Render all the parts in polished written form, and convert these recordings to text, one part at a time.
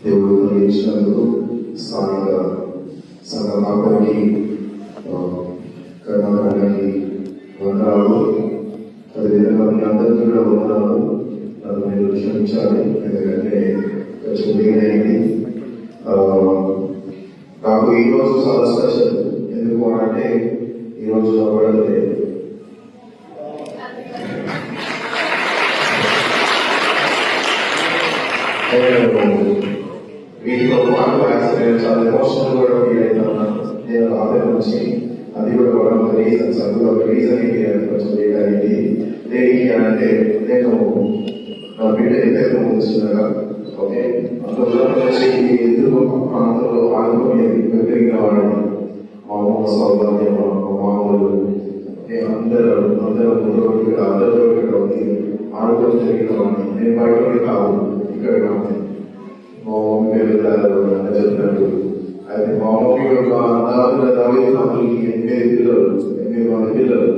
దేవుడు కలిగించినందుకు స్థానిక సంఘ కాపాడికి కర్ణాటకకి వందనాలు. అదేవిధంగా మీ అందరికీ కూడా వందనాలు. నన్ను మీరు క్షమించాలి, ఎందుకంటే కొంచెం లేదైంది. నాకు ఈరోజు చాలా స్పెషల్. ఎందుకు అంటే ఈరోజు నా బర్త్డే. వీటితో పాటు నేను చాలా ఎమోషనల్ కూడా ఫీల్ అవుతున్నాను. నేను ఆదాయం నుంచి అది కూడా వన్ ఆఫ్ ద రీజన్స్, అందులో ఒక రీజన్ ఏంటి కొంచెం వేయడానికి దేనికి అంటే నేను నా బిడ్డ ఎదురు ముందు చిన్నగా ఓకే అందులో నుంచి ఎదురు ప్రాంతంలో ఆడుకునేది పెరిగిన వాడిని మామూలు సౌలభ్యం మామూలు అందరూ ముందు అందరితో ఇక్కడ ఉంది ఆడుకొని జరిగిన వాడిని. నేను బయట కాదు, ఇక్కడ కాదు. మా మమ్మీ పేరు చెప్పినట్టు అయితే మా మమ్మీ యొక్క తల్లికి 8 పిల్లలు, 8 మంది పిల్లలు.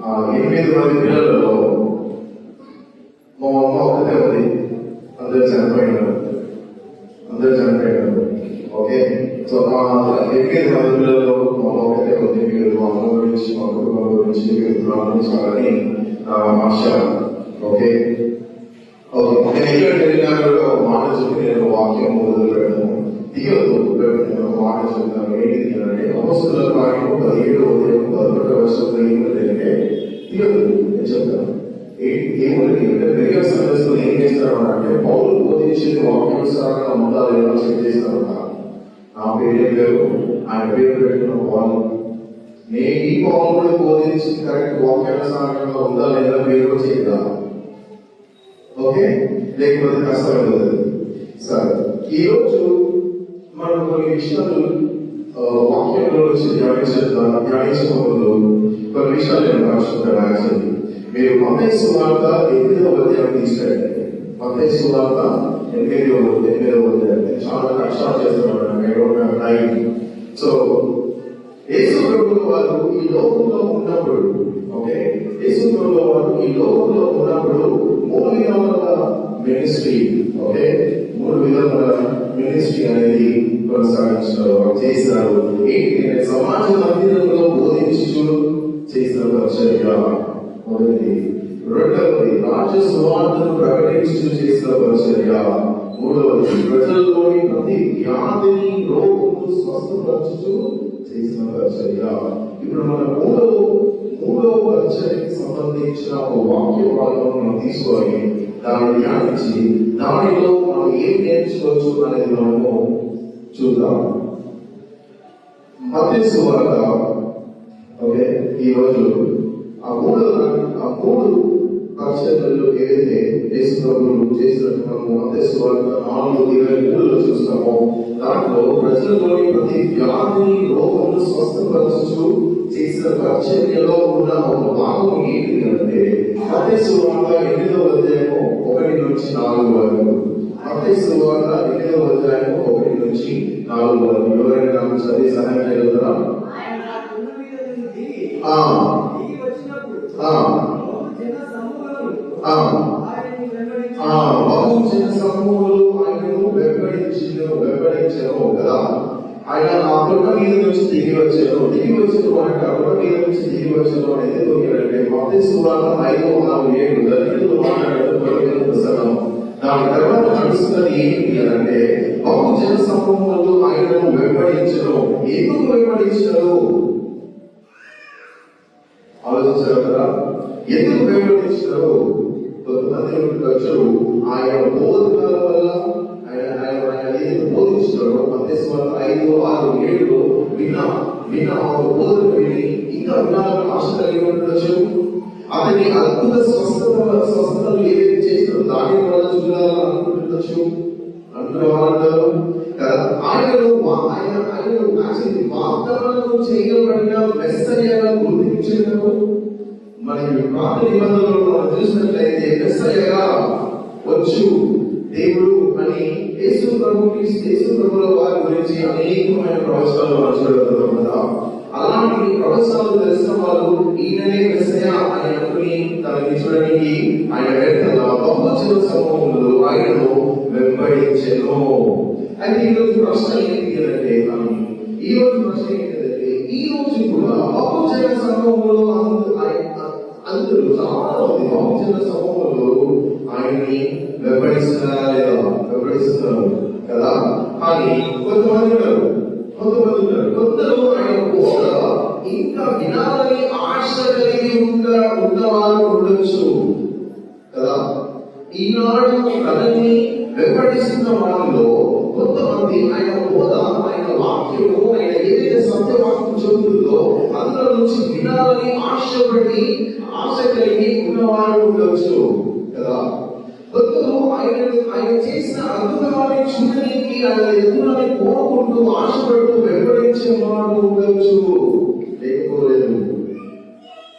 ఆ 8 మంది పిల్లలలో మా అమ్మ ఒకటే ఉంది. అందరూ చనిపోయినారు. ఓకే, సో మా 8 మంది పిల్లల్లో మా అమ్మ ఒకటే ఉంది. మీరు మా అమ్మ గురించి, మా కుటుంబం గురించి మీరు ప్రారంభించాలని నా ఆశ. ఓకే, నేను ఎక్కడ వెళ్ళినా కూడా ఒక మాట చెప్పి నేను వాక్యం మొదలు పెట్టాను. దిగదు ఒక మాట చెప్తాను. ఏంటి అంటే అపొస్తలుల కార్యము 17:11 ఏంటంటే దిగదు. నేను చెప్తాను ఏమంటే పెరిగే సందర్శనలో ఏం చేస్తారు అంటే పౌలు బోధించేది వాక్యానుసారంగా ఉందా లేదా చెక్ చేస్తారు. నా పేరు పేరు ఆయన పేరు పెట్టుకున్న పౌలు. నేను ఈ పౌలు కూడా బోధించింది కరెక్ట్ వాక్యానుసారంగా ఉందా లేదా పేరు చేయదా? ఓకే, లేకపోతే కష్టమవుతుంది. సరే, ఈరోజు మనం కొన్ని విషయాలు వాక్యంలో వచ్చి ధ్యానించకముందు కొన్ని విషయాలు నేను రాసుకుంటాను. యాక్చువల్లీ మీరు మత్తయి సువార్త 8వ అధ్యాయం తీసుకెళ్ళండి. మత్తయి సువార్త 8వ అధ్యాయం చాలా కష్టాలు చేస్తున్నాడు. సో యేసు ప్రభువు వారు ఈ లోకంలో ఉన్నప్పుడు, ఓకే, యేసు ప్రభువు వారు ఈ లోకంలో ఉన్నప్పుడు 3 విధముల మినిస్ట్రీ, ఓకే, 3 విధముల మినిస్ట్రీ అనేది చేసినారు. ఏంటి? సమాజ మందిరంలో బోధించు చేసిన పరిచర్య మొదటిది. రెండవది రాజ్య సువార్తను ప్రకటించు చేసిన పరిచర్య. మూడవది ప్రజల్లోని ప్రతి వ్యాధిని రోగును స్వస్థపరచు చేసిన పరిచర్య. ఇప్పుడు మన మూడవ పరిచర్యకి సంబంధించిన ఒక వాక్య భాగం మనం తీసుకొని దాన్ని ధ్యానించి దానిలో మనం ఏం నేర్చుకోవచ్చు అనేది మనము చూద్దాం. మత్తయి సువార్త, ఓకే, ఈరోజు ఆ మూడు పరిచర్యలు ఏదైతే యేసు ప్రభువు చేసినట్టు మనము మత్తయి సువార్త 4:23 చూస్తామో దాంట్లో ప్రజల్లోని ప్రతి వ్యాధిని రోగమును స్వస్థపరచు చేసిన పరిచర్యలో ఉన్న ఒక భాగం ఏంటి అంటే మత్తయి సువార్త 8వ అధ్యాయం 1 నుంచి 4 వరకు. మత్తయి సువార్త 8వ అధ్యాయం 1 నుంచి 4 వరకు. ఎవరైనా నాకు చదివి సహాయం చేయగలరా? బహుజన సమూహములు ఆయనను వెంబడించెను కదా. ఆయన ఆ కొండ మీద నుంచి దిగి వచ్చాను అంటే ఆ కొండ మీద నుంచి దిగి వచ్చాను అనేది దొరికాడంటే మత్తయి సువార్త 5:47 దళితులు మాట్లాడారు పుస్తకం. దాని తర్వాత నడుస్తున్నది ఏంటి అంటే బహుజన సమూహములు ఆయనను వెంబడించను. ఎందుకు వెంబడించరు ఆలోచించారు కదా? ఎందుకు వెంబడించరు? కొంతమంది వచ్చారు ఆయన బోధనల వల్ల, ఆయన ఏదైతే బోధించారో మత్తయి సువార్త 5:6-7 విన్న బోధన విని ఇంకా వినాలని ఆశ కలిగి ఉండొచ్చు. అతని అద్భుత స్వస్థతలు ఏదైతే చేస్తారో దాని వల్ల చూడాలనుకుంటుండొచ్చు అంటారు కదా. ఆయనను వాగ్దానం చేయబడిన మెస్సయ్యగా గుర్తించడం మనకి పాత నిబంధనలో మనం చూసినట్లయితే మెస్సయ్యగా వచ్చు దేవుడు అని యేసు ప్రభువుల వారి గురించి అనేకమైన ప్రవచనాలు మనం చూడగలుగుతాం కదా. అలాంటి ప్రవచనాలు తెలిసిన వాళ్ళు ఈయననే మెస్సయ్య అని అనుకుని తనని చూడడానికి ఆయన వెంటనే బహుజన సమూహంలో ఆయనను వెంబడించెను. అయితే ఈరోజు ప్రశ్న ఏంటి అంటే ఈ రోజు కూడా బహుజన సమూహంలో అందరూ చాలా మంది బహుజన సమూహంలో ఆయన్ని వెంబడిస్తున్నారా లేదా? వెంబడిస్తున్నారు కదా. కానీ కొంతమంది ఉన్నారు, కొందరు ఆయన బోధ ఇంకా వినాలని ఆశ కలిగి ఉన్నవారు ఉండొచ్చు కదా. ఈనాడు తనని వెంబడిస్తున్న వాళ్ళలో కొంతమంది ఆయన బోధ, ఆయన వాక్యము, ఆయన ఏదైతే సత్యవాక్యం చెబుతుందో అందులో నుంచి వినాలని ఆశ కలిగి ఉన్నవారు ఉండొచ్చు కదా. కొందరు ఆయన చేసిన అద్భుతాన్ని చూడడానికి, ఆయన ఎదురని కోరుకుంటూ ఆశపడుతూ వెంబడించే వారు ఉండొచ్చు. లేకపోలేదు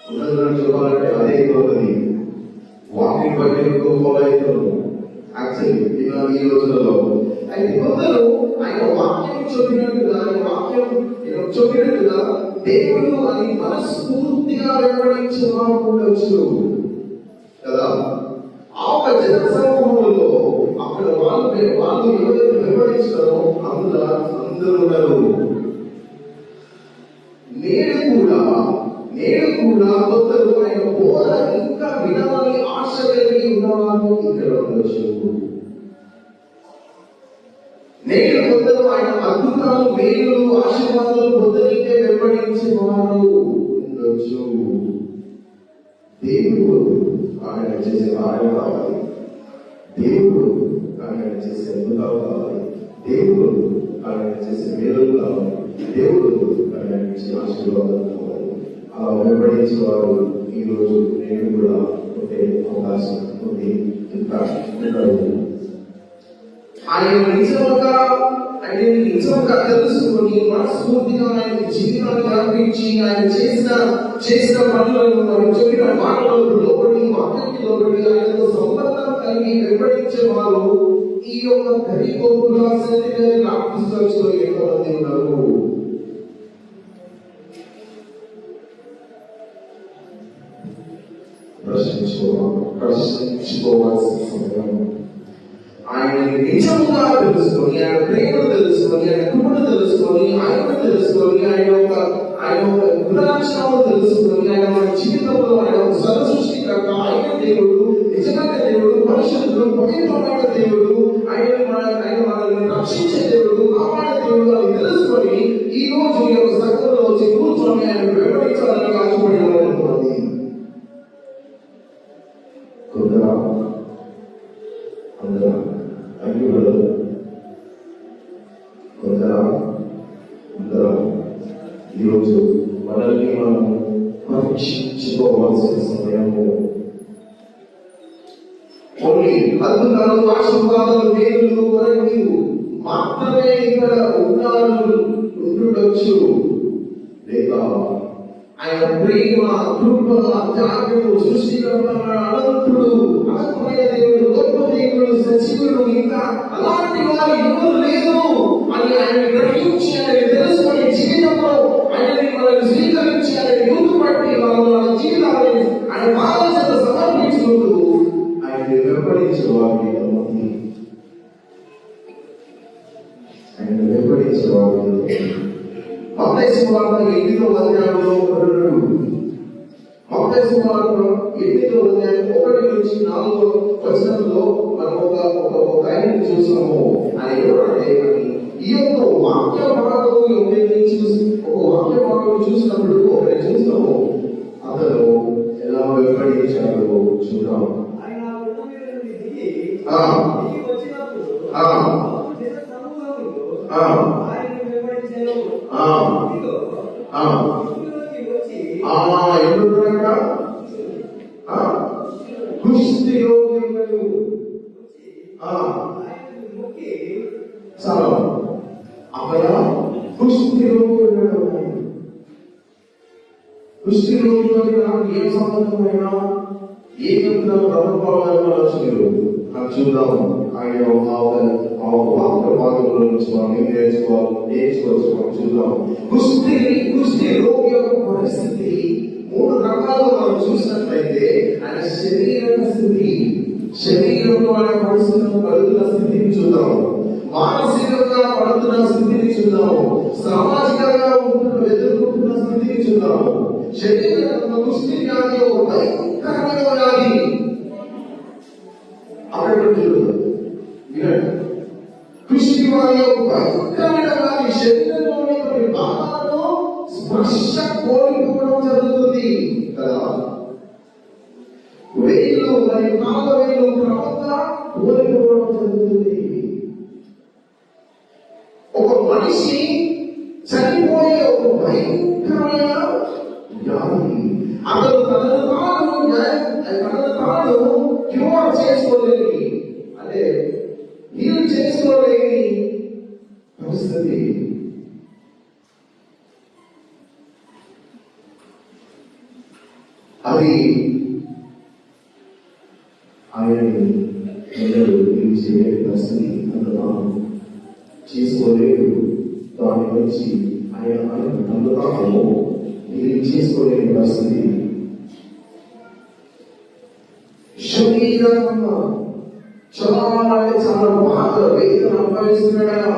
ఉన్నదని చెప్పాలంటే అదే ఎక్కువది. వాకింగ్ బట్టి ఎక్కువ ఫాలో అవుతారు యాక్చువల్లీ ఈ రోజులలో. అయితే కొందరు ఆయన వాక్యం చెప్పినట్టుగా దేవుడు అని మనస్ఫూర్తిగా వెంబడించే వారు ఉండొచ్చు కదా. ఆ ఒక జన సమూహంలో అక్కడ వాళ్ళు ఎవరైతే వెంబడించారో అందరూ ఉన్నారు. నేడు కూడా కొందరు ఆయన బోధ ఇంకా వినాలని ఆశ కలిగి ఉన్నవారు ఇక్కడ ఉండొచ్చు. నేడు కొందరు ఆయన అద్భుతాలు, మేలులు, ఆశీర్వాదాలు పొందనికే వెంబడించే వారు ఉండొచ్చు. దేవుడు ఆయన చేసే కార్యం కావాలి, దేవుడు ఆయన చేసే అద్భుతాలు కావాలి, దేవుడు ఆయన చేసే మేలులు కావాలి, దేవుడు ఆయన ఇచ్చే ఆశీర్వాదాలు కావాలి. అలా వెంబడించే వారు ఈ రోజు నేను కూడా ఉండే అవకాశం ఉంది. ఇంకా ఆయన నిజంగా తెలుసుకొని మనస్ఫూర్తిగా ఆయన జీవితాన్ని అర్పించి ఆయన చేసిన పనులను, మనం చెప్పిన మాటలకు లోబడి, వాక్యానికి లోబడి ఆయనతో సంబంధం కలిగి వెంబడించే వారు ఈ యొక్క దరికోపుల సెంటినరీ బాప్టిస్ట్ చర్చ్లో ఎంతో మంది ఉన్నారు. ప్రశ్నించుకోవాల్సిన సమయం. ఆయన నిజంగా తెలుసుకొని, ఆయన ప్రేమను తెలుసుకొని, ఆయన కృపను తెలుసుకొని, ఆయనను తెలుసుకొని, ఆయన ఒక గుణలక్షణాలను తెలుసుకొని, ఆయన మన జీవితంలో ఆయన ఒక సర్వసృష్టికర్త, ఆయన దేవుడు, నిజమైన దేవుడు, పరిశుద్ధుడు, పవిత్రమైన దేవుడు, ఆయన మనల్ని రక్షించే దేవుడు, కాపాడే దేవుడు అని తెలుసుకొని ఈ రోజు ఈ యొక్క సంఘంలో వచ్చి కూర్చొని ఆయన వెంబడించాలని ఆశపడిన వారు కొందరు అందరూ అయ్యుడు కొందరు ఈరోజు మనల్ని మనం పరీక్షించుకోవాల్సిన సమయము. కొన్ని అద్భుతాలు, ఆశీర్వాదాలు, మేలులు కొరకు మాత్రమే ఇక్కడ ఉండొచ్చు. లేక ఆయన ప్రేమ, కృప, త్యాగము, సృష్టికర్త, అనంతమైన దేవుడు, గొప్ప దేవుడు, సజీవుడు, ఇంకా అలాంటి వారు ఎవరు లేదు అని ఆయన గ్రహించి, ఆయన తెలుసుకొని జీవితంలో ఆయనని మనల్ని స్వీకరించి, ఆయన యూత్ పట్టి మన జీవితాన్ని ఆయన బాధ్యత సమర్పించుకుంటూ ఆయన వెంబడించే వారిని మత్తయి సువార్త 8వ అధ్యాయంలో 1 నుంచి 4 వచనంలో మనం ఒక ఆయనని చూసాము. ఆయన ఎవరంటే ఈ యొక్క వాక్య భాగం చూసినప్పుడు ఒకరిని చూస్తాము, అతను ఎలా వెంబడించాడో చూద్దాం. కుష్ఠరోగితో నాకు ఏ సంబంధమైనా ఏ ప్రభుత్వాలు చూద్దాం. ఆయన వాక్య భాగంలో నుంచి మనం ఏం నేర్చుకోవచ్చు మనం చూద్దాం. కుష్టి రోగి యొక్క పరిస్థితి 3 రకాలుగా మనం చూసినట్లయితే ఆయన శరీరంలో ఆయన పడుతున్న స్థితిని చూద్దాం, మానసికంగా పడుతున్న స్థితిని చూద్దాము, సామాజికంగా ఎదుర్కొంటున్న స్థితిని చూద్దాము. శరీరంలో కుష్టి వ్యాధి ఒక భయంకరమైన వ్యాధి. అక్కడ కుష్టి వ్యాధి ఒక భయంకరమైన వ్యాధి. శరీరంలోని కొన్ని భాగాలను స్పర్శ కోల్పోవడం జరుగుతుంది కదా. వేళ్ళు మరియు కాళ్ళ వేళ్ళు క్రమంగా కోల్పోవడం జరుగుతుంది. ఒక మనిషి చనిపోయే ఒక భయంకరమైన వ్యాధి. అతను తనను తాను క్యూర్ చేసుకోలేని, అంటే హీల్ చేసుకోలేని పరిస్థితి. అది ఆయనని చేయలేని పరిస్థితి. అందులో చేసుకోలేడు. దాని నుంచి ఆయన అందులో చేసుకోలేని పరిస్థితి. శరీరంగా చాలా బాధ వేదన అనుభవిస్తున్నాడు.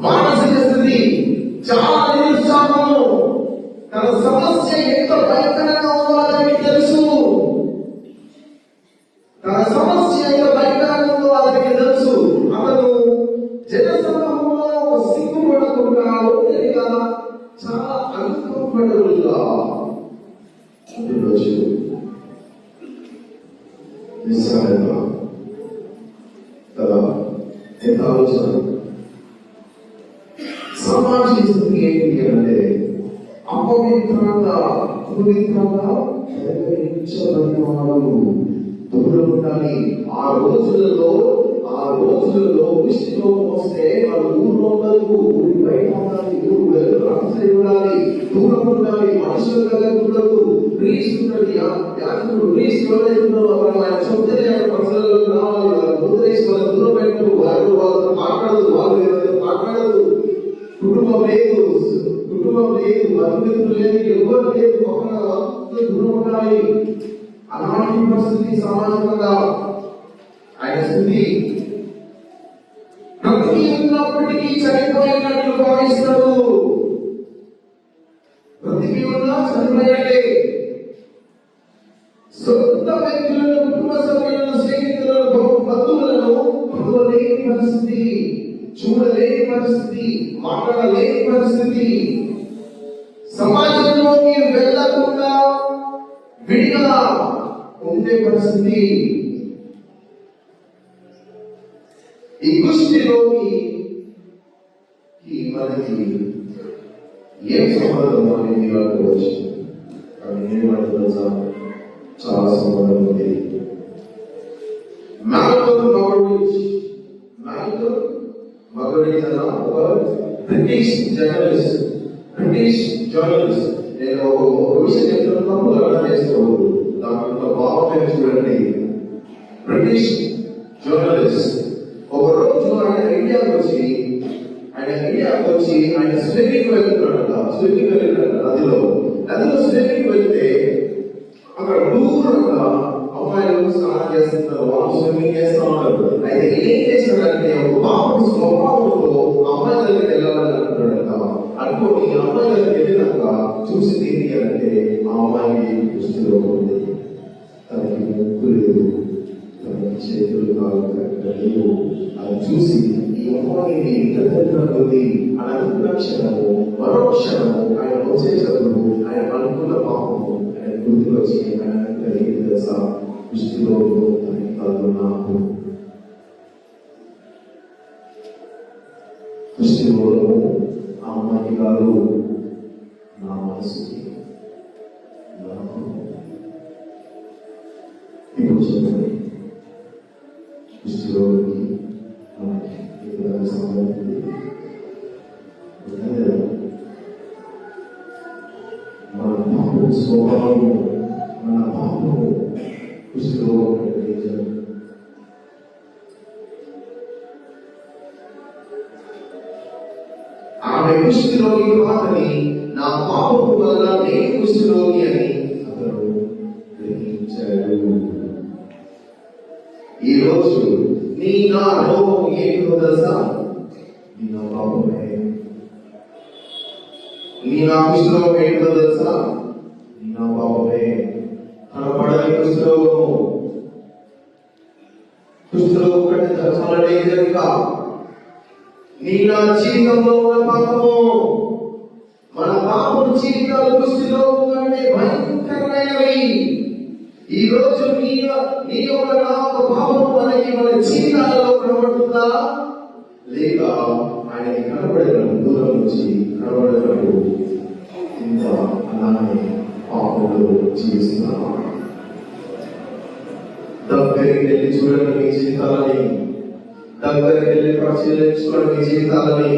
మానసిక స్థితి చాలా నిరుత్సాహము. తన సమస్య ఎంత భయంకరంగా ఉందో అతనికి తెలుసు. తన సమస్య ఎంత భయంకరంగా ఉందో అతనికి తెలుసు. అతను జనసమూహంలో సిగ్గుపడకుండా, ఒంటరిగా, చాలా అన్కంఫర్టబుల్గా ఉండవచ్చు. నిస్సహాయత కదా. ఎంత ఆలోచన. సామాజిక స్థితి ఏంటి అంటే అపవిత్రంగా నిర్వహించబడిన వాళ్ళు దూరం ఉండాలి. ఆ రోజులలో దృష్టిలో వస్తే వాళ్ళు ఊళ్ళో ఉండదు, ఊరి బయట ఉండాలి, ఊరు రాత్రి ఉండాలి, దూరం ఉండాలి, మనుషుల దగ్గర ఉండదు. ప్రీస్ట్ ఉన్నది, యాజకుడు ప్రీస్ట్ ఎవరైతున్నారో ఆయన చెప్తేనే ఆయన ప్రజలకు రావాలి. వాళ్ళు వదిలేసి వాళ్ళ దూరం పెట్టు, వాళ్ళతో మాట్లాడదు, వాళ్ళు మాట్లాడదు. కుటుంబం లేదు, బంధుమిత్రులు లేదు, ఎవరు లేదు, ఒకరు దూరం ఉండాలి. అలాంటి పరిస్థితి సామాజికంగా ఆయన స్థితి. బ్రతికి ఉన్నప్పటికీ చనిపోయినట్లు భావిస్తాడు. బ్రతికి ఉన్నా చనిపోయాడే. సొంత వ్యక్తులను, కుటుంబ సభ్యులను, స్నేహితులను, బంధువులను పొందలేని పరిస్థితి, చూడలేని పరిస్థితి, మాట్లాడలేని పరిస్థితి, సమాజంలోకి వెళ్ళకుండా విడిగా ఉండే పరిస్థితి. ఈ కుష్టి రోగి మనకి ఏం సంబంధం అనేది అనుకోవచ్చు. కానీ ఏమంటుందో చాలా సంబంధం ఉంది. మాల్కమ్ మగరిజ్ అన్న ఒక బ్రిటిష్ జర్నలిస్ట్. నేను ఒక విషయం చెప్తున్నప్పుడు అర్థం చేసుకోవద్దు. దాంట్లో భావం చూడండి. బ్రిటిష్ జర్నలిస్ట్ ఒక రోజు ఆయన ఇండియాకి వచ్చి ఆయన స్విమ్మింగ్ వెళ్తున్నాడంట. నదిలో స్విమ్మింగ్ వెళ్తే అక్కడ దూరంగా అమ్మాయిలు స్నానం చేస్తున్నారు, వాళ్ళు స్విమ్మింగ్ చేస్తూ ఉన్నారు. అయితే ఏం చేశాడంటే ఒక పాపం స్వభావంతో అమ్మాయి దగ్గరికి వెళ్ళాలని అనుకున్నాడంట. అనుకోని అమ్మాయి దగ్గరికి వెళ్ళినాక చూసింది ఏంటి అంటే ఆ అమ్మాయికి దృష్టిలో ఉంది. తనకి ముక్కు లేదు, తనకి చేతులు కాదు లేవు. అది చూసి ఈ అమ్మాయిని ఉంది అని అనుకున్న క్షణము, మరో క్షణము ఆయన వచ్చేటప్పుడు ఆయన అనుకున్న పాపము ఆయన గుర్తుకు వచ్చి ఆయన ఏం తెలుసా, దృష్టిలో కాదు నాకు దృష్టిలో ఆ అమ్మాయి కాదు నా మనసుకి నాకు. ఇప్పుడు చెప్పండి, దృష్టిలోకి మన పాపం స్వభావము, మన పాపము దృష్టిలో ఆమె కుష్ఠరోగి కాదని, నా పాపము వల్ల నేను కుష్ఠరోగి అని అతడు గ్రహించాడు. ఈరోజు నా రోగం ఏంటో తెలుసా? నా పాపమే. నా కుష్ఠరోగం ఏంటో తెలుసా? నా పాపమే. కనపడని కుష్ఠరోగము. కుష్ఠరోగం కంటే చాలా డేంజర్ గా నా జీవితంలో ఉన్న పాపము. మన పాపం జీవితాలు కుష్ఠరోగం కంటే భయంకరమైనవి. ఈ రోజు నీ యొక్క నా యొక్క పాపం మన జీవితాలలో కనబడుతుందా? లేక ఆయనకి కనబడినప్పుడు దూరం నుంచి కనబడినప్పుడు ఇంకా అలానే పాపంలో జీవిస్తున్నామా? దగ్గరికి వెళ్ళి చూడండి మీ జీవితాలని. దగ్గరికి వెళ్ళి పరిశీలించుకోండి మీ జీవితాలని.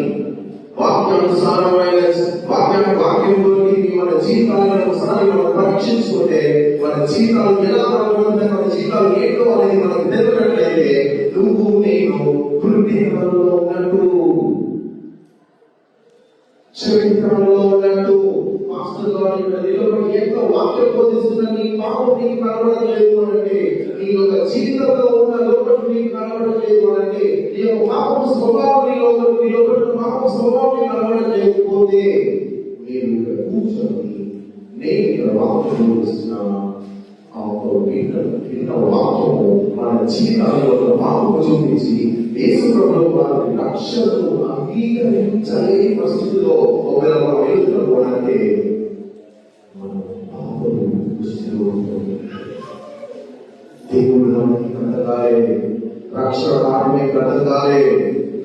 వాక్యానుసారమైన వాక్యంలోకి మన జీవితాలను ఒకసారి మనం పరీక్షించుకుంటే మన జీవితాలు ఎలా కనబడుతున్నాయి, మన జీవితాలు ఏంటో అనేది మనకు తెలియనట్లయితే నువ్వు నేను పురుటిలో ఉన్నట్టు, చరిత్రలో ఉన్నట్టు. మాస్టర్ గారు నిలబడి ఎంతో వాక్యం బోధిస్తున్న నీ పాపం నీకు కనబడలేదు అంటే, నీ యొక్క జీవితంలో ఉన్న లోపల నీకు కనబడలేదు అంటే, నీ యొక్క పాపం స్వభావం నీ లోపల పాపం స్వభావం నీకు కనబడలేకపోతే మీరు ఇక్కడ కూర్చొని నేను ఇక్కడ వాక్యం బోధిస్తున్నా విన్న వాక్యము మన జీవితాల్లో పాపము చూపించి యేసుప్రభువు వారి రక్షణను అంగీకరించలేని పరిస్థితిలో ఒకవేళ మనం వెళ్తున్నామంటే మనం పాపము దృష్టిలో ఉంటుంది. దేవుడు మనకి కట్టగాలే, రక్షణ ఆత్మే కట్టగాలే.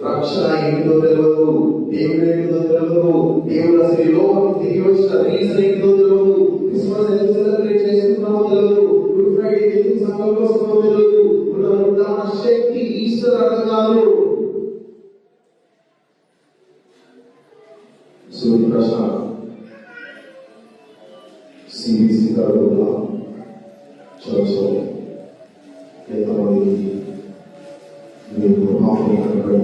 రక్షణ ఏంటో తెలియదు, దేవుడు ఏంటో తెలియదు, దేవుడు అసలు ఈ లోకం తిరిగి వచ్చిన రీజన్ ఏంటో తెలియదు, క్రిస్మస్ ఎందుకు సెలబ్రేట్ చేసుకుంటామో తెలియదు, గుడ్ ఫ్రైడే ఎందుకు సంఘంలో వస్తామో తెలియదు, ఉన్న శక్తి ఈస్టర్ అర్థం కాదు. సూర్య ప్రశ్న సిబిసి కడుగులా చర్చలో ఎంతమంది మీరు పాపం కనబడి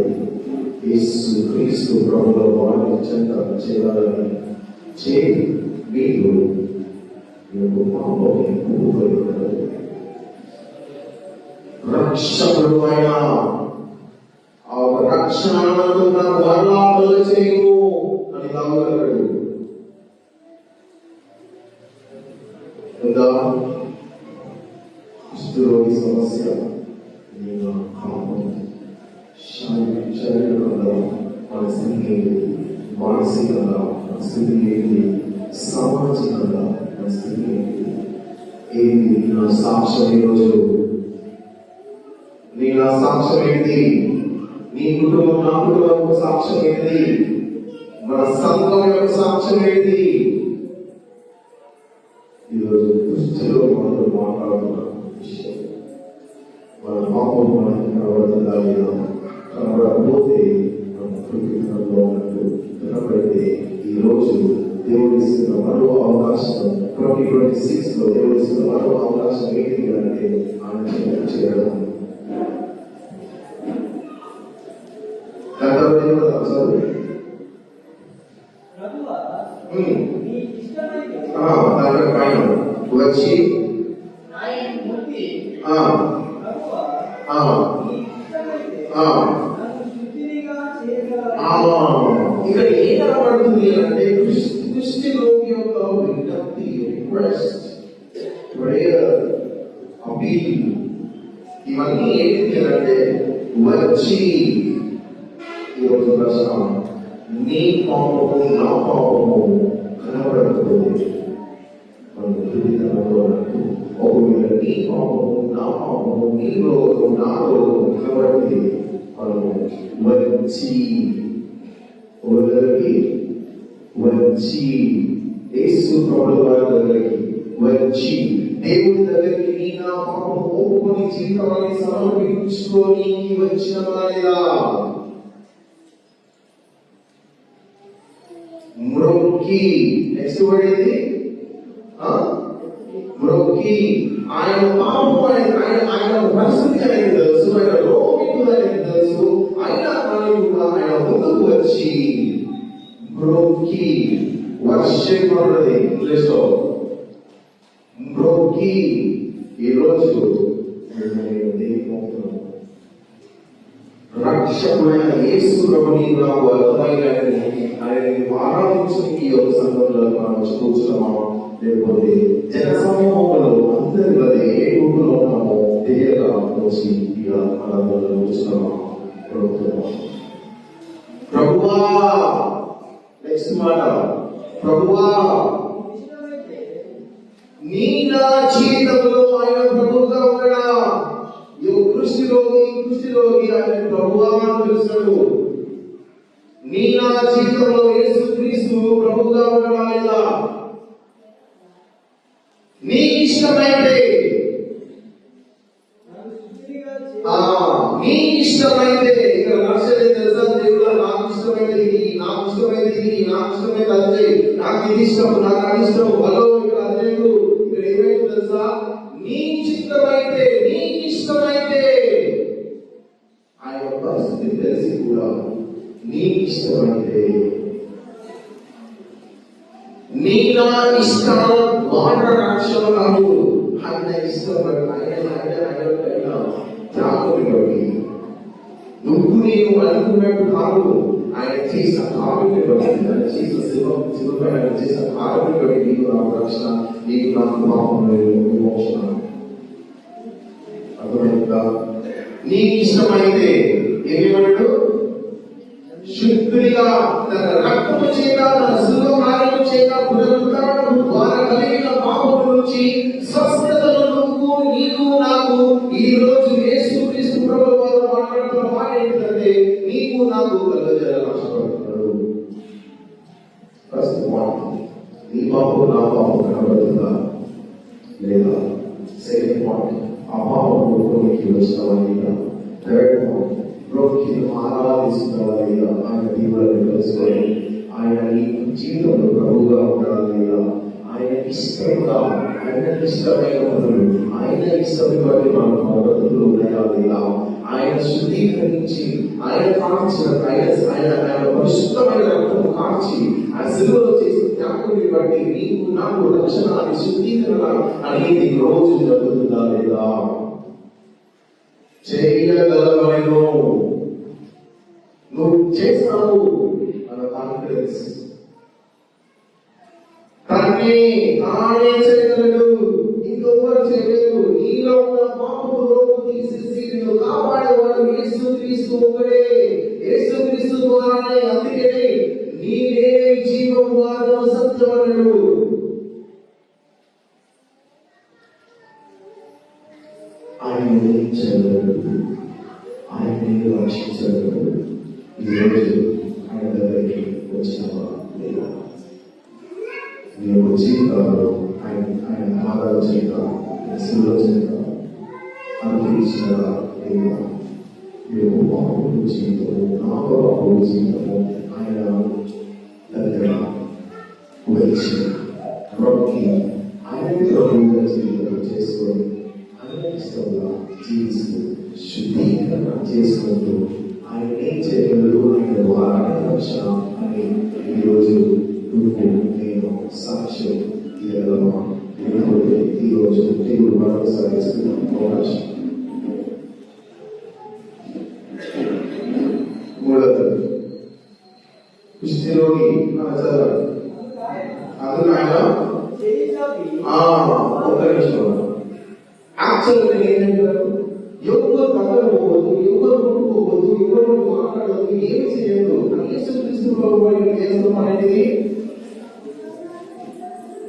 యేసు క్రీస్తు ప్రభువుల వారిని చెంత చేయాలని చేయి మీరు పాపం రక్షకుడు అయినా ఆ రక్షణ వర్ణాలు చేయు అని కాగలడు. ఇంకా కుష్ఠరోగి సమస్య శారీరకంగా మన స్థితి ఏంటి, మానసికంగా మన స్థితి ఏంటి, సామాజికంగా మన స్థితి ఏంటి, ఏంటి నా సాక్ష్యం ఈరోజు, నా సాక్ష్యం ఏంటి, నీ కుటుంబం నా కుటుంబం యొక్క సాక్ష్యం ఏంటి, మన సంఘం యొక్క సాక్ష్యం ఏంటి? ఈరోజు దృష్టిలో మనతో మాట్లాడుతున్న విషయం మన పాపం మనకి కనబడుతుందా లేదా? కనబడకపోతే మన కృతజ్ఞతలో ఉన్నట్టు. కనబడితే ఈరోజు దేవుడు ఇస్తున్న మరో అవకాశం 2026 లో దేవుడు ఇస్తున్న మరో అవకాశం ఏంటి అంటే ఆయన చేయడం. వచ్చి ఇక్కడ ఏం కనబడుతుంది అంటే దృష్టిలోకి యొక్క విజ్ఞప్తి, రిక్వెస్ట్, ప్రేయర్, అపీల్ ఇవన్నీ ఏంటి అంటే వచ్చి ఈరోజు ప్రశ్న నీ పాపము నా పాపము కనబడకపోతే మనం దుర్విధంలో ఒకవేళ నీ పాపము నా పాపము నీ రోగం నా రోగం కనబడితే మనము వచ్చి వచ్చి యేసు ప్రభువు వారి దగ్గరికి వచ్చి దేవుడి దగ్గరికి నీ నా పాపము ఒప్పుకొని జీవితాన్ని సమర్పించుకొని వచ్చిన వారిలా మ్రొక్కి నెక్స్ట్ వర్డ్ ఏంటి? మ్రొక్కి ఆయన పాపం ఆయన పరిస్థితి ఆయనకు తెలుసు, ఆయన రోగికుడు ఆయనకు తెలుసు. అయినా కానీ కూడా ఆయన ముందుకు వచ్చి రక్షకుడైన యేసు ప్రభుని నాకు అర్థమైన ఆయనని ఆరాధించని ఈ యొక్క సందర్భంలో మనం చూస్తున్నాము. లేకపోతే జన సమూహంలో అందరి వల్ల ఏ రూపంలో ఉన్నామో తెలియక వచ్చి ఇలా ఆరాధనలో కూర్చున్నాము. ప్రభువా, నెక్స్ట్ మాట, ప్రభువా నీ నా జీవితంలో ఆయన ప్రభువుగా ఉన్నాడా? కృష్ణులోకి ఆయన ప్రభువా అని పిలుస్తాడు. నీ నా జీవితంలో యేసు క్రీస్తు ప్రభువుగా ఉన్నాడా లేదా? నీ ఇష్టమైతే నీ ఇష్టమైతే ఇక్కడ నర్సరీ తెలుసా? దేవుడు నాకు ఇష్టమైతే ఇది, నాకు ఇష్టమైతే ఇది, నాకు ఇష్టమైతే అదే, నాకు ఇది ఇష్టం, నాకు అది ఇష్టం. హలో, ఇక్కడ అదేడు. ఇక్కడ ఏమైతే తెలుసా? నీ చిత్తమైతే, నీ ఇష్టమైతే, ఆయన పరిస్థితి తెలిసి కూడా నీ ఇష్టమైతే, నీ నా ఇష్టం మాట రక్షణ కాదు, ఆయన ఇష్టం. జాగ్రత్తగా నువ్వు నేను అనుకున్నట్టు కాదు, ఆయన చేసిన కార్యాన్ని బట్టి, ఆయన చేసిన శివపై ఆయన చేసిన కార్యాన్ని బట్టి నీకు నాకు రక్షణ, నీకు నాకు పాపం విమోచన. అర్థమైందా? నీకు ఇష్టమైతే ఏమేమన్నాడు? శుద్ధుడిగా తన రక్తము చేత, తన శిలువ కార్యము చేత, పునరుద్ధరణము ద్వారా కలిగిన పాపము నుంచి స్వస్థతను నువ్వు, నీకు, నాకు ఈ రోజు యేసు క్రీస్తు ప్రభువు వారు మాట్లాడుతున్న మాట ఏంటంటే, నీకు నాకు కలుగజేయాలని ఆశపడుతున్నాడు. ఫస్ట్ పాయింట్, నీ పాపం నా పాపం కనబడుతుందా లేదా? సెకండ్ పాయింట్, ఆ పాపం లోకానికి వచ్చినవా లేదా? థర్డ్ పాయింట్, ప్రభువుని ఆరాధిస్తున్నావా లేదా? ఆయన దీవులను కలుసుకొని ఆయన నీ జీవితంలో ప్రభువుగా ఉండాలా లేదా? ఆయన ఇష్టంగా, ఆయన ఇష్టమైన పనులు, ఆయన ఇష్టం బట్టి మన పద్ధతులు ఉన్నాయా లేదా? ఆయన శుద్ధీకరించి, ఆయన కార్చిన, ఆయన పరిశుద్ధమైన రక్తము కార్చి, ఆ శిలువలో చేసిన త్యాగాన్ని బట్టి నీకు నాకు రక్షణ, అది శుద్ధీకరణ అనేది రోజు జరుగుతుందా లేదా? చేయగలవను, నువ్వు చేస్తావు అన్న కాన్ఫిడెన్స్. తానే చేయగలడు, ఇంకొకరు చేయలేరు. నీలో ఉన్న పాపము రోగు తీసేసి నిన్ను కాపాడేవాడు యేసు క్రీస్తు ఒక్కడే. యేసు క్రీస్తు ద్వారానే, అందుకే నీవే జీవం, మార్గం, సత్యం అన్నాడు. ఆయన చేయగలడు, ఆయన రక్షించగలడు. ఈరోజు ఆయన దగ్గరికి వచ్చినవా లేదా? నీ యొక్క జీవితాల్లో ఆయన ఆధార జీవితం, శిలువ జీవితం అనుభవించినదా లేదా? నీ యొక్క బాబు జీవితము, నా బాబు జీవితము ఆయన దగ్గర వచ్చి ప్రభుకి ఆయన ప్రభువుగా జీవితం చేసుకొని, ఆయన ఇష్టంగా జీవిస్తూ, శుద్ధీకరణ చేసుకుంటూ, ఆయన ఏం చేయగలడు, ఆయన ద్వారా రక్షణ అని ఈరోజు నువ్వు నేను సాక్ష్యం ఇవ్వగలమా? లేకపోతే ఈరోజు దేవుడు మరొకసారి ఇస్తున్న అవకాశం. మూడవది, కుష్ఠరోగి అందులో ఆయన ఒక్క నిమిషం. యాక్చువల్గా ఏంటంటే ఎవరు పక్కన పోవద్దు, ఎవరు ముట్టుకోవద్దు, ఎవరు మాట్లాడవద్దు, ఏమి చేయదు. యేసుక్రీస్తు వాళ్ళు చేస్తాం అనేది,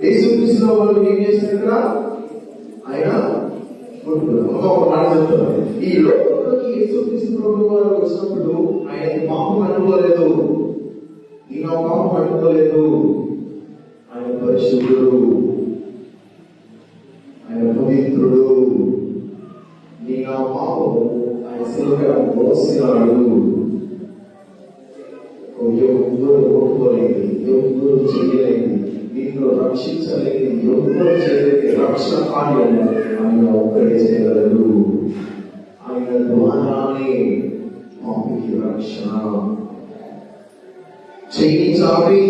యేసుక్రీస్తు వాళ్ళు ఏం చేసినట్టుగా ఆయన ఒక మాట చెప్తున్నారు. ఈ లోకంలోకి యేసుక్రీస్తు వారు వచ్చినప్పుడు ఆయనకి పాపం అనుకోలేదు, ఈయన పాపం అనుకోలేదు. ఆయన పరిశుద్ధుడు, ఆయన పవిత్రుడు. నా పాపము ఆయన శిలువపై మోసినాడు. ఎవరు ఒప్పుకోలేదు, ఎవరు చేయలేదు, నిన్ను రక్షించలేదు, ఎవరు చేయలేదు. రక్షణ కార్యము ఆయన ఒక్కడే చేయగలడు. ఆయన ద్వారానే పాపికి రక్షణ. చెయ్యి చాపి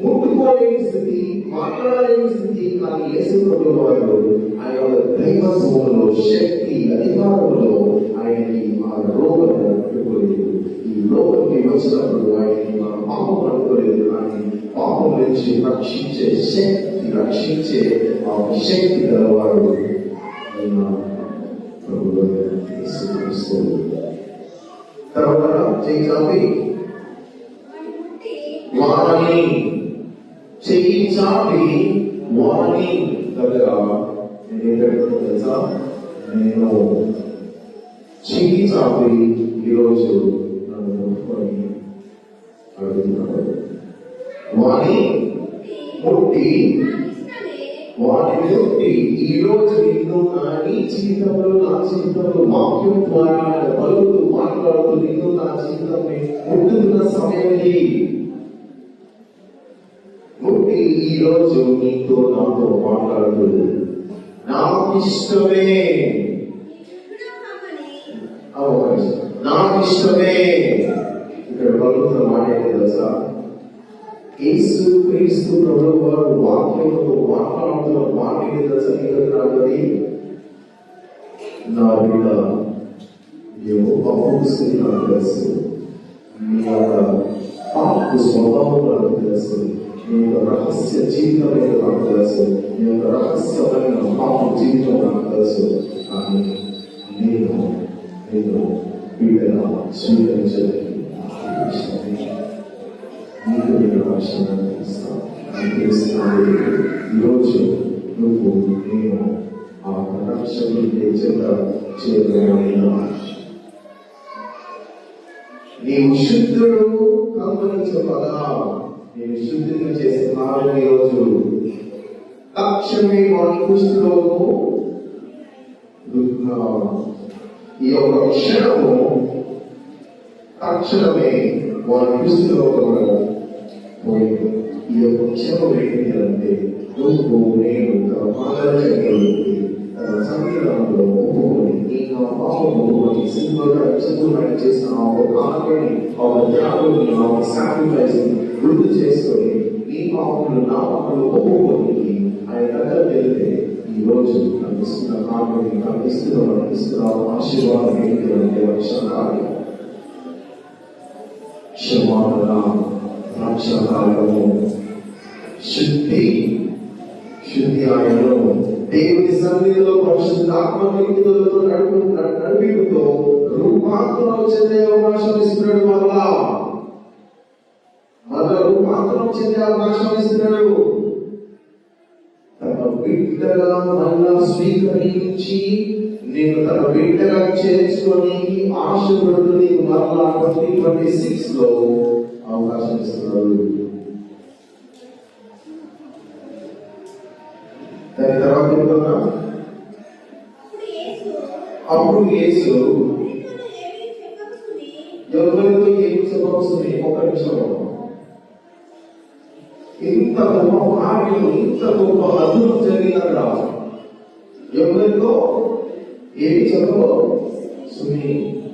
ముట్టుకోలేని స్థితి, మాట్లాడలేని స్థితి, కానీ యేసు ప్రభువు వారు ఆయన దైవత్వంలో, శక్తి, అధికారంలో ఆయనకి ఆ రోగ పాపం అనుకోలేదు, కానీ పాపం నుంచి రక్షించే శక్తి, రక్షించే ఆ శక్తి గలవాడు అయిన ప్రభువు యేసుక్రీస్తు. తర్వాత చేయి వారిని చెయ్యి చాపి వారిని దగ్గర నేనేం పెడుతున్నా తెలుసా? నేను చెయ్యి చాపి ఈరోజు నన్ను ముట్టుకొని అడుగుతున్నాడు. వారిని ముట్టి ఈరోజు నిన్ను నీ జీవితంలో, నా జీవితంలో వాక్యం ద్వారా పలుకుతూ మాట్లాడుతూ నిన్ను నా జీవితాన్ని ముట్టుకున్న సమయం ముట్టి ఈరోజు నీతో నాతో మాట్లాడుతూ నాకు ఇష్టమే, నాకు ఇష్టమే. ఇక్కడ పలుకుతున్న మాట ఏంటి తెలుసా? యేసు క్రీస్తు ప్రభువు వారు వాక్యంతో మాట్లాడుతున్న మాట ఏంటి తెలుసా? అది నా బిడ్డ ఏమో పాపం నాకు తెలుసు, నీ యొక్క పాప స్వభావం నాకు తెలుసు, నీ యొక్క రహస్య జీవితం నాకు తెలుసు, నీ యొక్క రహస్యమైన పాప జీవితం నాకు తెలుసు. కానీ నేను బిడ్డగా స్వీకరించడానికి నీకు నేను రక్షణ ఇస్తాను. ఈరోజు నువ్వు నేను ఆ రక్షణ చేయగలిగిన నీవు శుద్ధుడు గమనించబడా, నేను శుద్ధిని చేస్తున్నాను. ఈరోజు తక్షణమే వారి పుస్తకంలో ఈ యొక్క క్షణము తక్షణమే వారి పుస్తకంలో పోయింది. ఈ యొక్క క్షణం ఏంటంటే నువ్వు నేను తన మానవుని తన సంగీతంలో ఒప్పుకొని నీ నా పాపం ఒప్పుకొని సింపుల్గా చేసిన ఆత్మని త్యాగుని సాక్రిఫైస్ గుర్తు చేసుకొని నీ పాపములు నా పాపములు ఒప్పుకొని ఆయన దగ్గర వెళ్తే ఈ రోజు కనిపిస్తున్న కారణం కనిపిస్తున్న ఆశీర్వాదం ఏంటి అంటే వర్షకాలం, క్షమాపణ, రక్షకాలము, శుద్ధి ఆయనలో దేవుని సన్నిధిలో పరిశుద్ధాత్మ వ్యక్తులతో నడిపితో రూపాంతరం చెందే అవకాశం ఇస్తున్నాడు. మళ్ళా రూపాంతరం చెందే అవకాశం ఇస్తున్నాడు. తన బిడ్డగా మళ్ళా స్వీకరించి నేను తన బిడ్డగా చేర్చుకొని ఆశపడుతూ నీకు మళ్ళా 2026 లో అవకాశం ఇస్తున్నాడు. దాని తర్వాత అప్పుడు యేసు ఎవరితో ఏమి చెప్పవస్తుంది? ఒక నిమిషం. ఇంత గొప్ప కార్యం, ఇంత గొప్ప అద్భుతం జరిగినక్కడ ఎవరితో ఏమి చెప్పవస్తుంది?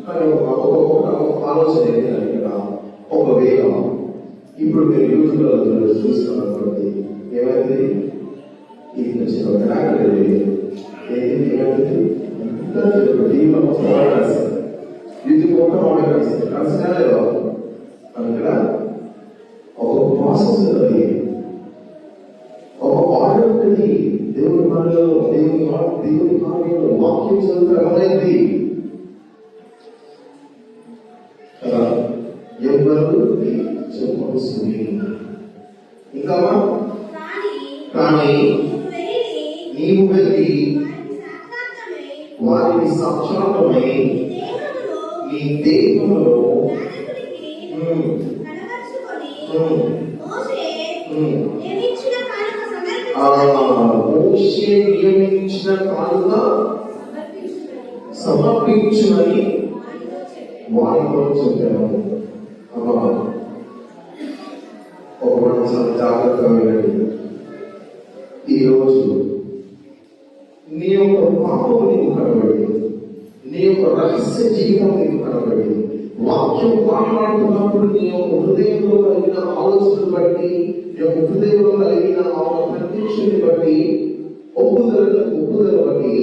కానీ ఒక ఆలోచన ఏంటంటే ఇక్కడ ఒకవేళ ఇప్పుడు మీరు యూట్యూబ్లో చూస్తున్నటువంటి ఏమైంది ఒక ప్రాసెస్ ఉన్నది, ఒక ఆర్డర్ ఉంటుంది. దేవుని మనలో దేవుని కార్యంలో వాక్యం చదువుతారైంది కదా, ఎవరు చెప్పవస్తుంది. ఇంకా కానీ నీవు వెళ్ళి వారిని సాక్షాత్మై నీ దేవునిలో మోషే నియమించిన కానుక సమర్పించుమని వారితో చెప్పాను. ఒక మనసు జాగ్రత్తగా వెళ్ళండి. ఈరోజు నీ యొక్క పాపం నీకు కనబడి, నీ యొక్క రహస్య జీవితం నీకు కనబడి, వాక్యం మాట్లాడుతున్నప్పుడు నీ యొక్క హృదయంలో కలిగిన ఆలోచనలు బట్టి, నీ యొక్క హృదయంలో కలిగిన ప్రత్యక్షని బట్టి, ఒప్పుదల బట్టి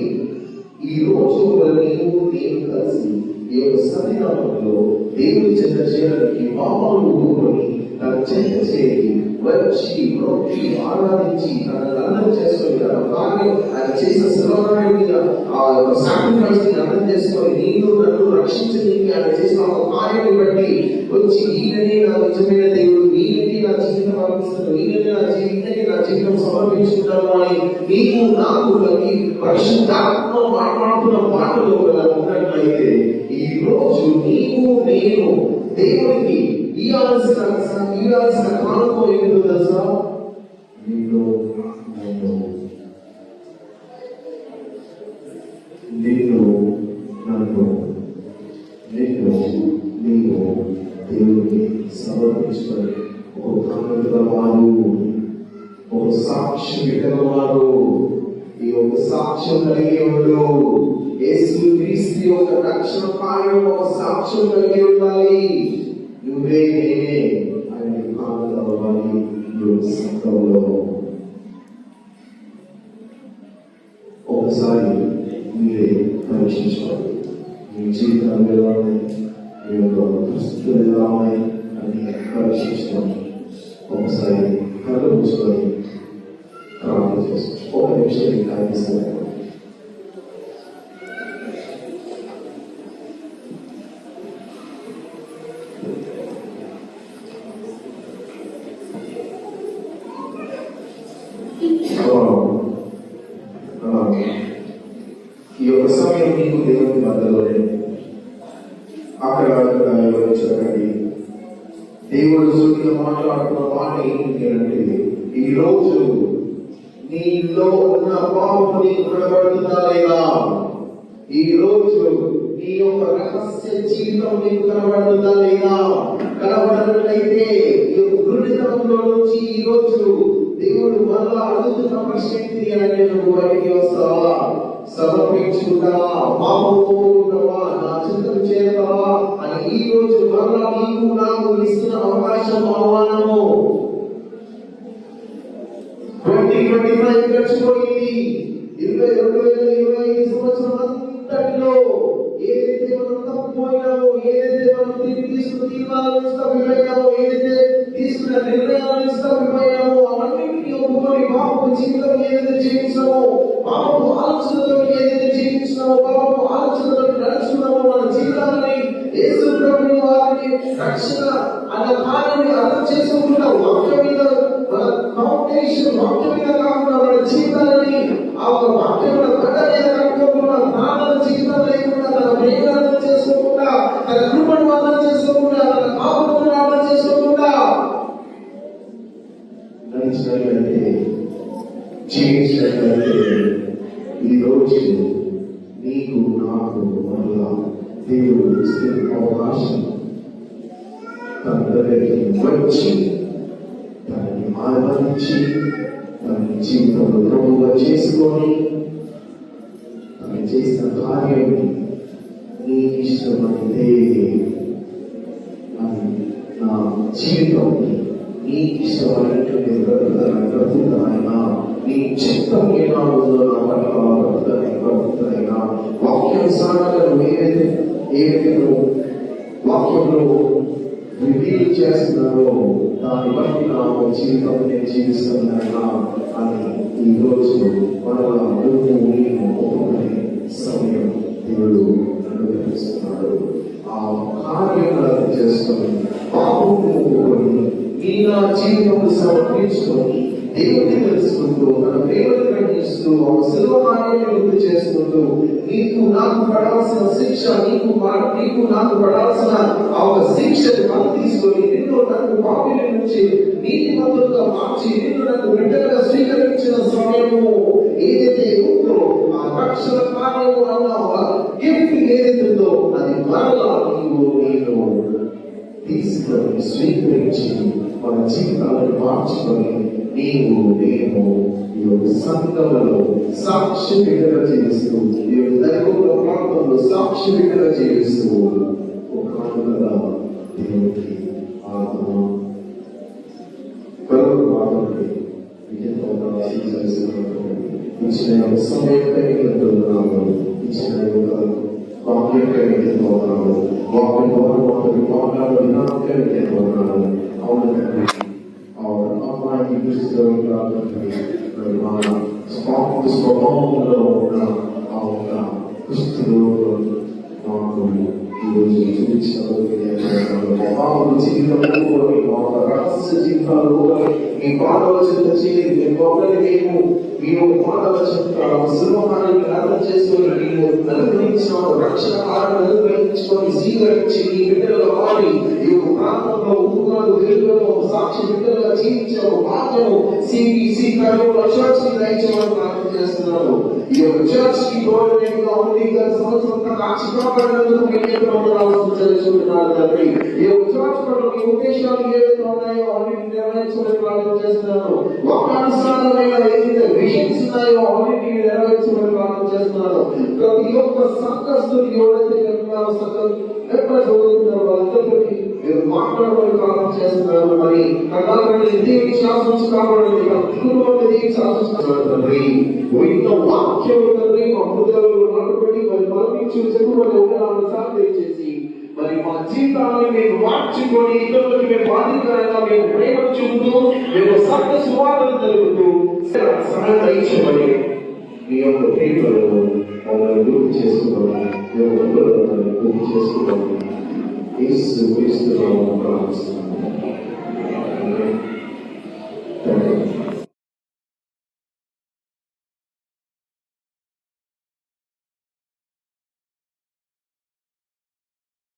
ఈ రోజు నీవు నేను కలిసి ఈ యొక్క సన్నిధానంలో దేవుని చెంత చేయడానికి పాపాలు ఊరుకొని తన చెంత చేరి వచ్చి మొక్కి ఆరాధించి తన అర్థం చేసుకొని తన భార్య ఆయన చేసిన శివనారాయణ మీద ఆ యొక్క సాక్రిఫైస్ ని అర్థం చేసుకొని నేను నన్ను రక్షించడానికి ఆయన చేసిన ఒక కార్యాన్ని బట్టి వచ్చి ఈయననే నా నిజమైన దేవుడు, ఈయననే నా జీవితం అర్పిస్తాను, ఈయననే నా జీవితం సమర్పించుకుంటాను అని నీవు నాకు కలిగి పరిశుద్ధాత్మ మాట్లాడుతున్న మాటలు ఉన్నట్లయితే ఈ రోజు నీవు నేను దేవుడికి ఇవ్వాల్సిన కానుకో ఏంటో తెలుసా? నిన్ను నీవు దేవుడికి సమర్పించుకొని ఒక కానుకలవారు, ఒక సాక్ష్యం ఇవ్వగలవారు. ఈ ఒక సాక్ష్యం కలిగి ఉండు. యేసు క్రీస్తు యొక్క రక్షణ కార్యం ఒక సాక్ష్యం కలిగి ఉండాలి. నువ్వే నేనే ఆయన కానుకలవాలి. సంఘంలో ఒకసారి మీరే పరీక్షించుకోవాలి. మీ జీవితాలు ఎలా ఉన్నాయి, మీ యొక్క పరిస్థితులు ఎలా ఉన్నాయి అని పరీక్షించుకోండి. ఒకసారి కళ్ళు మూసుకొని ప్రార్థన చేసుకోండి. ఒక నిమిషం కార్యక్రమం ఈ యొక్క సమయం మీకు దేవుని మధ్యలోనే అక్కడ వివరించకండి. దేవుడు సూటిగా మాట్లాడుతున్న మాట ఏంటంటే, ఈ రోజు నీలో ఉన్న పాపం నీకు కనబడుతుందా లేదా? ఈ రోజు నీ యొక్క రహస్య జీవితం నీకు కనబడుతుందా లేదా? కనబడినట్లయితే ఈ యొక్క గురుడితనంలో నుంచి ఈ రోజు దేవుడు మళ్ళా అడుగుతున్న ప్రశ్న ఏంటి అంటే, నువ్వు బయటికి వస్తావా? సమర్పించుకుంటావా? పాపంతో ఉంటావా? నా చింతన చేస్తావా అని ఈ రోజు మళ్ళా నీకు నాకు ఇస్తున్న అవకాశం, ఆహ్వానము. 2025 గడిచిపోయింది. 2025 సంవత్సరం అంతటిలో ఏదైతే మనం తప్పిపోయినామో, ఏదైతే మనం తీసుకున్న తీర్మానాలు తప్పిపోయినామో, ఏదైతే తీసుకున్న నిర్ణయాలు తప్పిపోయినామో, అవన్నింటినీ ఒప్పుకొని పాపపు జీవితం ఏదైతే జీవించామో, పాపపు ఆలోచనతో ఏదైతే జీవించినామో, పాపపు ఆలోచనతో నడుచుకున్నామో, మన జీవితాన్ని యేసు ప్రభువు వారిని రక్షణ అన్న కార్యాన్ని అర్థం చేసుకుంటా వాక్యం మీద మన ఫౌండేషన్, వాక్యం మీద కాకుండా మన జీవితాన్ని ఆ వాక్యం గడ్డ మీద కట్టుకోకుండా, ప్రాణాల జీవితం లేకుండా, తన ప్రేమను చేసుకోకుండా, తన కృపను అర్థం చేసుకోకుండా, తన పాపములను అర్థం చేసుకోకుండా నడిచినట్లయితే, జీవించినట్లయితే ఈ రోజు నీకు నాకు మళ్ళా దేవుడు ఇస్తున్న అవకాశం తన దగ్గరికి వచ్చి దాన్ని ఆరాధించి దాని జీవితంలో ప్రభువుగా చేసుకొని తను చేసిన కార్యం నీకు ఇష్టమైతే నా జీవితం నీకు ఇష్టమైనటువంటి బ్రతుకుతానైనా, నీ చిత్తం ఎలా ఉందో నా పట్ల బ్రతుకుతానైనా, వాక్యానుసారంగా ఏదైతే వాక్యంలో రివీల్ చేస్తున్నారో దాన్ని బట్టి నా జీవితం నేను జీవిస్తున్నానా అని ఈ రోజు మనలో ఒప్పుకునే సమయం దేవుడు అనుగ్రహిస్తున్నాడు. ఆ కార్యాలను చేసుకొని పాపము ఒప్పుకొని ఈ నా జీవితం సమర్పించుకొని దేవుడిని తెలుసుకుంటూ, తన ప్రేమను గ్రహిస్తూ, ఆ శిలువ కార్యాన్ని గుర్తు చేసుకుంటూ, నీకు నాకు పడాల్సిన శిక్ష, నీకు నాకు పడాల్సిన ఆ శిక్షను మనం తీసుకొని నిన్ను నాకు పాపిని నుంచి నీతిమంతులుగా మార్చి నిన్ను నాకు బిడ్డగా స్వీకరించిన సమయము ఏదైతే ఉందో, ఆ రక్షణ కార్యము అన్న గిఫ్ట్ ఏదైతుందో అది మరలా నేను తీసుకొని స్వీకరించి మన జీవితాలను మార్చుకొని నీవు నేను ఈ యొక్క సంఘములలో సాక్షి బిడ్డగా జీవిస్తూ, ఈ యొక్క దైవ ప్రాంతంలో సాక్షి బిడ్డగా జీవిస్తూ ఒక కానుకగా దేవుడికి ఇచ్చిన సమయం ఇచ్చిన వాక్యంగా ఎదుగుతున్నాను, వాక్యం ద్వారా వాక్యాల విధానంగా ఎదుగుతున్నాను. అవును తండ్రి, అవును అమ్మాయికి క్రీస్తులో మన స్వభావంలో ఉన్న ఆ ఒక క్రీస్తులో మాకు ఈరోజు చూపించిన జీవితంలో రహస్య జీవితాలు మీ పాటలు చేయండి. మేము ఒకరి మీ పాటలు చెప్తాము. సింహాన్ని అర్థం చేసుకొని నీవు అనుగ్రహించిన రక్షణ అనుగ్రహించుకొని స్వీకరించి ఈ బిడ్డల వారి ఈ ప్రాంతంలో ఊరుగాలు వెలుగులో సాక్షి బిడ్డలుగా జీవించిన భాగ్యము సిబిసి కర్నూలు చర్చ్ ని దయచేయమని ప్రార్థన చేస్తున్నాను. ఈ యొక్క చర్చ్ కి గవర్నమెంట్గా ఉంది గత సంవత్సరం కాచికాపడినందుకు మీ తెలుసుకుంటున్నారు తండ్రి. ఈ యొక్క చర్చ్ పట్ల మీ ఉద్దేశాలు ఏవైతే ఉన్నాయో అన్నింటినీ నెరవేర్చమని ప్రార్థన చేస్తున్నాను. వాక్యానుసారమైన ఏదైతే విషన్స్ ఉన్నాయో అన్నింటినీ నెరవేర్చమని ప్రార్థన చేస్తున్నాను. ప్రతి ఒక్క సంఘస్థులు ఎవరైతే కనుక సంఘం చదువుతున్నారు వాళ్ళందరికీ మీరు మాట్లాడమని ప్రార్థన చేస్తున్నారు. మరి కళాకారులు దేవి శాసించి కాపాడండి, కుటుంబంలో దేవి శాసించున్నారు తండ్రి. విన్న వాక్యం తండ్రి మా హృదయంలో నాటుబడి మరి బలపించు చెప్పుకొని ఒకనాడు దయచేసి మరి మా జీవితాన్ని మేము మార్చుకొని ఇతరులకి మేము బాధ్యతగా మేము ప్రేమ చూపుతూ మేము సత్య సువార్తను తెలుపుతూ సహాయం దయచేయమని మీ యొక్క ప్రేమలో మమ్మల్ని గుర్తు చేసుకోవాలి, మేము గుర్తు చేసుకోవాలి. యేసు క్రీస్తు నామములో ప్రార్థిస్తున్నాము.